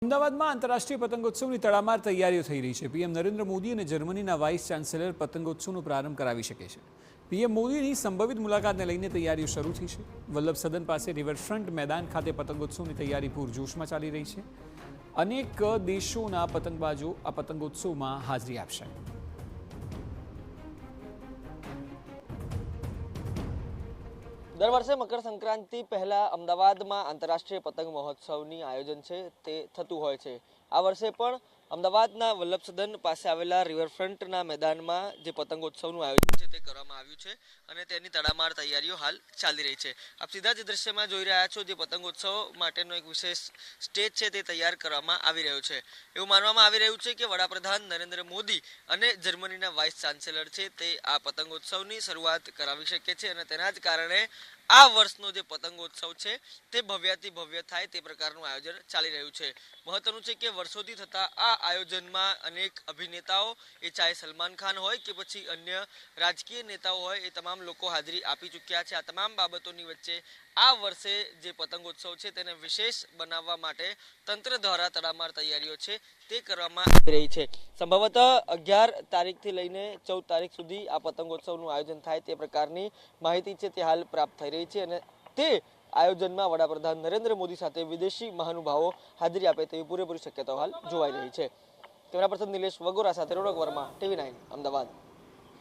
અમદાવાદમાં આંતરરાષ્ટ્રીય પતંગોત્સવની તડામાર તૈયારીઓ થઈ રહી છે। પીએમ નરેન્દ્ર મોદી અને જર્મનીના વાઇસ ચાન્સેલર પતંગોત્સવનો પ્રારંભ કરાવી શકે છે। પીએમ મોદીની સંભવિત મુલાકાતને લઈને તૈયારીઓ શરૂ થઈ છે। વલ્લભ સદન પાસે રિવરફ્રન્ટ મેદાન ખાતે પતંગોત્સવની તૈયારી પૂરજોશમાં ચાલી રહી છે। અનેક દેશોના પતંગબાજો આ પતંગોત્સવમાં હાજરી આપશે। દર વર્ષે મકર સંક્રાંતિ પહેલા અમદાવાદમાં આંતરરાષ્ટ્રીય પતંગ મહોત્સવની આયોજન છે તે થતું હોય છે। આ વર્ષે પણ અમદાવાદના વલ્લભ સદન પાસે આવેલા રિવરફ્રન્ટના મેદાનમાં જે પતંગોત્સવનું આયોજન છે તે કરવામાં આવ્યું છે અને તેની તડામાર તૈયારીઓ હાલ ચાલી રહી છે। આપ સીધા જ દ્રશ્યમાં જોઈ રહ્યા છો, જે પતંગોત્સવ માટેનો એક વિશેષ સ્ટેજ છે તે તૈયાર કરવામાં આવી રહ્યો છે। એવું માનવામાં આવી રહ્યું છે કે વડાપ્રધાન નરેન્દ્ર મોદી અને જર્મનીના વાઇસ ચાન્સેલર છે તે આ પતંગોત્સવની શરૂઆત કરાવી શકે છે અને તેના જ કારણે આ વર્ષનો જે પતંગોત્સવ છે તે ભવ્યાતિ ભવ્ય થાય તે પ્રકારનું આયોજન ચાલી રહ્યું છે। મહત્વનું છે કે વર્ષોથી થતા આ આયોજનમાં અનેક અભિનેતાઓ, એ ચાહે સલમાન ખાન હોય કે પછી અન્ય રાજકીય નેતાઓ હોય, એ તમામ લોકો હાજરી આપી ચૂક્યા છે। આ તમામ બાબતોની વચ્ચે આ વર્ષે જે પતંગોત્સવ છે તેને વિશેષ બનાવવા માટે તંત્ર દ્વારા તડામાર તૈયારીઓ છે તે કરવામાં આવી રહી છે। સંભવતઃ 11 તારીખથી લઈને 14 તારીખ સુધી આ પતંગોત્સવનું આયોજન થાય તે પ્રકારની માહિતી છે તે હાલ પ્રાપ્ત થઈ રહી છે અને તે આયોજનમાં વડાપ્રધાન નરેન્દ્ર મોદી સાથે વિદેશી મહાનુભાવો હાજરી આપે તેવી પૂરેપૂરી શક્યતાઓ હાલ જોવાઈ રહી છે। કેમેરા પર્સન નિલેશ વગોરા સાથે રોનક વર્મા, TV9 અમદાવાદ।